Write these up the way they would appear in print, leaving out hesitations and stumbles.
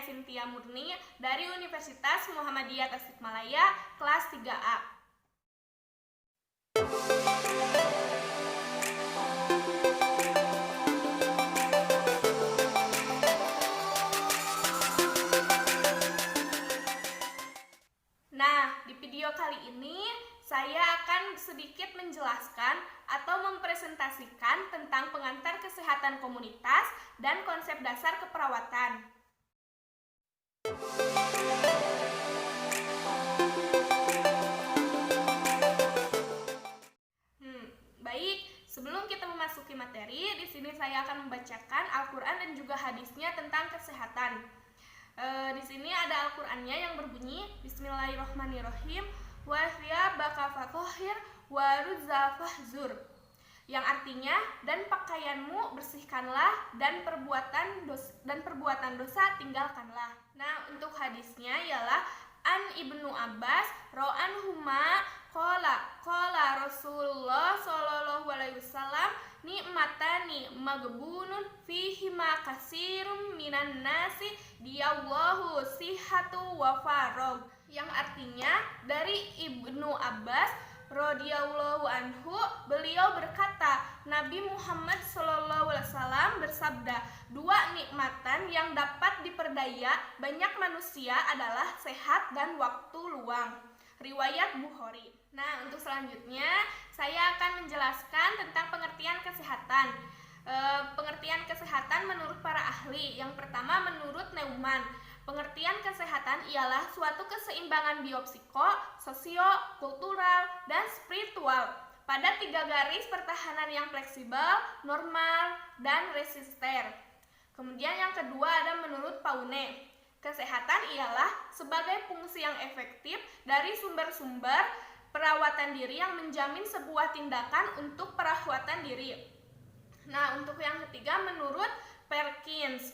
saya Cynthia Murni dari Universitas Muhammadiyah Tasikmalaya, kelas 3A. Nah, di video kali ini saya akan sedikit menjelaskan atau mempresentasikan tentang pengantar kesehatan komunitas dan konsep dasar keperawatan. Baik, sebelum kita memasuki materi, di sini saya akan membacakan Al-Quran dan juga hadisnya tentang kesehatan. Di sini ada Al-Qur'annya yang berbunyi Bismillahirrahmanirrahim wa thiyabaka fatahhir wa rujza fahzur, yang artinya dan pakaianmu bersihkanlah dan perbuatan dosa tinggalkanlah. Nah, untuk hadisnya ialah An Ibnu Abbas ro'anhuma qala Rasulullah sallallahu alaihi wasallam nikmatani magbunun fihima kasirum minan nasi diyallahu sihatu wa farog, yang artinya dari Ibnu Abbas radhiyallahu anhu, beliau berkata, Nabi Muhammad sallallahu alaihi wasallam bersabda, dua nikmatan yang dapat diperdaya banyak manusia adalah sehat dan waktu luang. Riwayat Bukhari. Nah, untuk selanjutnya saya akan menjelaskan tentang pengertian kesehatan. Pengertian kesehatan menurut para ahli. Yang pertama menurut Neumann, pengertian kesehatan ialah suatu keseimbangan biopsiko, sosio, kultural, dan spiritual pada 3 garis pertahanan yang fleksibel, normal, dan resisten. Kemudian yang kedua ada menurut Paune. Kesehatan ialah sebagai fungsi yang efektif dari sumber-sumber perawatan diri yang menjamin sebuah tindakan untuk perawatan diri. Nah, untuk yang ketiga menurut Perkins,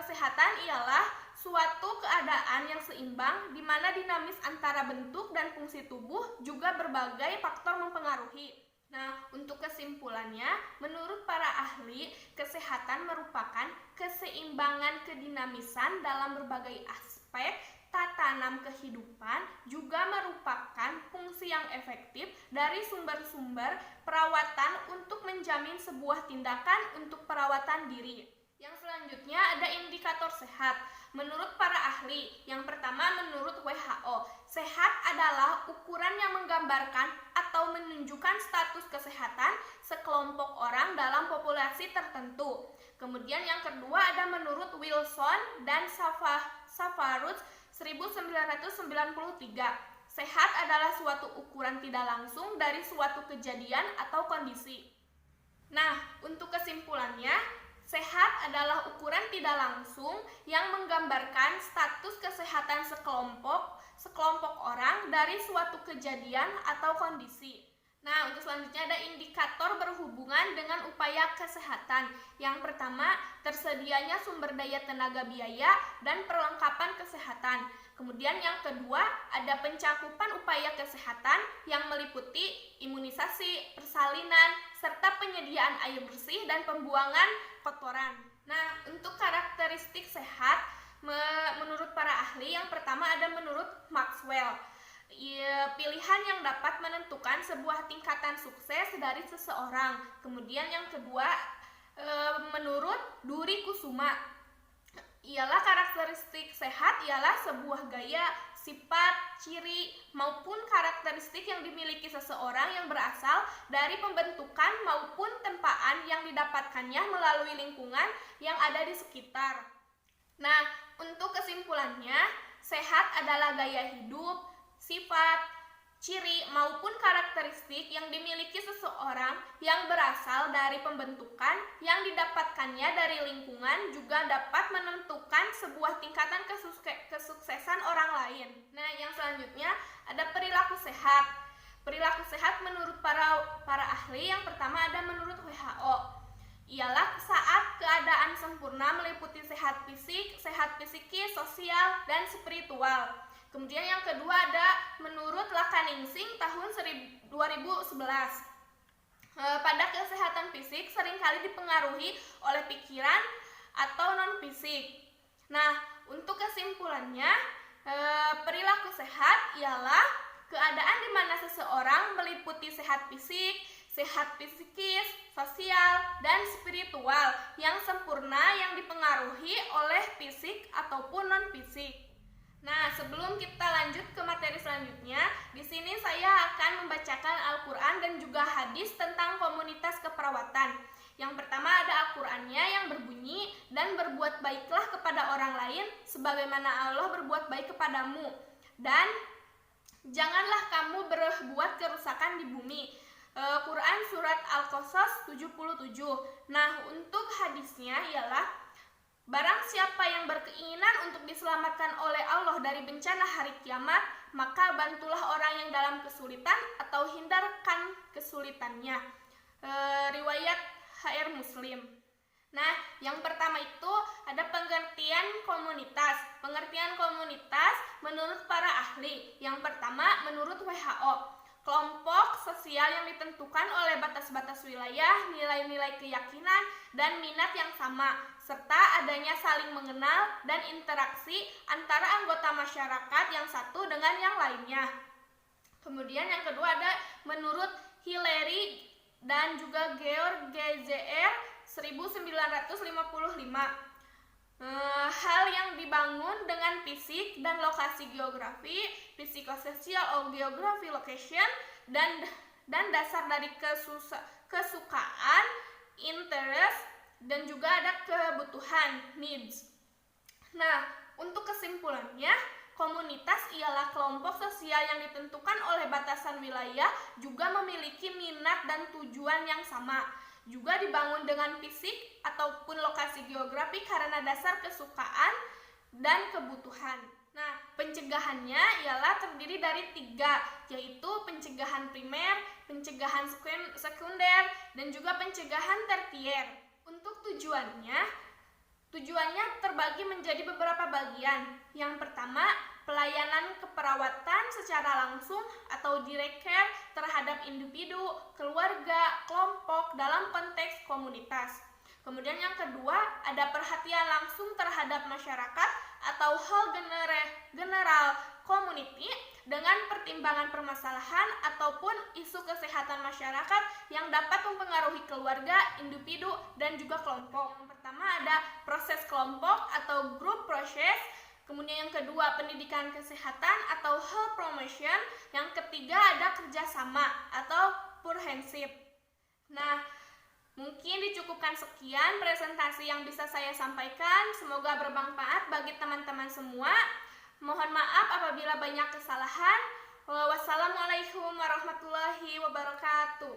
kesehatan ialah suatu keadaan yang seimbang di mana dinamis antara bentuk dan fungsi tubuh juga berbagai faktor mempengaruhi. Nah, untuk kesimpulannya, menurut para ahli, kesehatan merupakan keseimbangan kedinamisan dalam berbagai aspek tatanan kehidupan, juga merupakan fungsi yang efektif dari sumber-sumber perawatan untuk menjamin sebuah tindakan untuk perawatan diri. Yang selanjutnya ada indikator sehat. Menurut para ahli, yang pertama menurut WHO, sehat adalah ukuran yang menggambarkan atau menunjukkan status kesehatan sekelompok orang dalam populasi tertentu. Kemudian yang kedua ada menurut Wilson dan Safarus 1993. Sehat adalah suatu ukuran tidak langsung dari suatu kejadian atau kondisi. Nah, untuk kesimpulannya, sehat adalah ukuran tidak langsung yang menggambarkan status kesehatan sekelompok orang dari suatu kejadian atau kondisi. Nah, untuk selanjutnya ada indikator berhubungan dengan upaya kesehatan. Yang pertama, tersedianya sumber daya tenaga biaya dan perlengkapan kesehatan. Kemudian yang kedua, ada pencakupan upaya kesehatan yang meliputi imunisasi, persalinan, serta penyediaan air bersih dan pembuangan kotoran. Nah, untuk karakteristik sehat menurut para ahli, yang pertama ada menurut Maxwell, pilihan yang dapat menentukan sebuah tingkatan sukses dari seseorang. Kemudian yang kedua menurut Duri Kusuma, ialah karakteristik sehat ialah sebuah gaya, sifat, ciri, maupun karakteristik yang dimiliki seseorang yang berasal dari pembentukan maupun tempaan yang didapatkannya melalui lingkungan yang ada di sekitar. Nah, untuk kesimpulannya, sehat adalah gaya hidup, sifat, ciri, maupun karakteristik yang dimiliki seseorang yang berasal dari pembentukan yang didapatkannya dari lingkungan, juga dapat menentukan sebuah tingkatan kesuksesan orang lain. Nah, yang selanjutnya ada perilaku sehat. Perilaku sehat menurut para ahli, yang pertama ada menurut WHO, ialah saat keadaan sempurna meliputi sehat fisik, sehat psikis, sosial, dan spiritual. Kemudian yang kedua ada menurut Lakaningsing tahun 2011. Pada kesehatan fisik seringkali dipengaruhi oleh pikiran atau non-fisik. Nah, untuk kesimpulannya, perilaku sehat ialah keadaan di mana seseorang meliputi sehat fisik, sehat psikis, sosial, dan spiritual yang sempurna yang dipengaruhi oleh fisik ataupun non-fisik. Nah, sebelum kita lanjut ke materi selanjutnya, di sini saya akan membacakan Al-Quran dan juga hadis tentang komunitas keperawatan. Yang pertama ada Al-Qurannya yang berbunyi, dan berbuat baiklah kepada orang lain sebagaimana Allah berbuat baik kepadamu. Dan janganlah kamu berbuat kerusakan di bumi. Quran surat Al-Qasas 77. Nah, untuk hadisnya ialah barang siapa yang berkeinginan untuk diselamatkan oleh Allah dari bencana hari kiamat, maka bantulah orang yang dalam kesulitan atau hindarkan kesulitannya. Riwayat HR Muslim. Nah, yang pertama itu ada pengertian komunitas. Pengertian komunitas menurut para ahli. Yang pertama menurut WHO, kelompok sosial yang ditentukan oleh batas-batas wilayah, nilai-nilai keyakinan, dan minat yang sama, serta adanya saling mengenal dan interaksi antara anggota masyarakat yang satu dengan yang lainnya. Kemudian yang kedua ada menurut Hillary dan juga Georg Gzer 1955. Hal yang dibangun dengan fisik dan lokasi geografi, psikososial or geography location, dan dasar dari kesukaan, interest, dan juga ada kebutuhan, needs. Nah, untuk kesimpulannya, komunitas ialah kelompok sosial yang ditentukan oleh batasan wilayah, juga memiliki minat dan tujuan yang sama. Juga dibangun dengan fisik ataupun lokasi geografi karena dasar kesukaan dan kebutuhan. Nah, pencegahannya ialah terdiri dari 3, yaitu pencegahan primer, pencegahan sekunder, dan juga pencegahan tersier. Untuk tujuannya terbagi menjadi beberapa bagian. Yang pertama, pelayanan keperawatan secara langsung atau direct care terhadap individu, keluarga, kelompok dalam konteks komunitas. Kemudian yang kedua, ada perhatian langsung terhadap masyarakat atau whole general community dengan pertimbangan permasalahan ataupun isu kesehatan masyarakat yang dapat mempengaruhi keluarga, individu, dan juga kelompok. Yang pertama ada proses kelompok atau group process. Kemudian yang kedua, pendidikan kesehatan atau health promotion. Yang ketiga ada kerjasama atau partnership. Nah, mungkin dicukupkan sekian presentasi yang bisa saya sampaikan. Semoga bermanfaat bagi teman-teman semua. Mohon maaf apabila banyak kesalahan. Wassalamualaikum warahmatullahi wabarakatuh.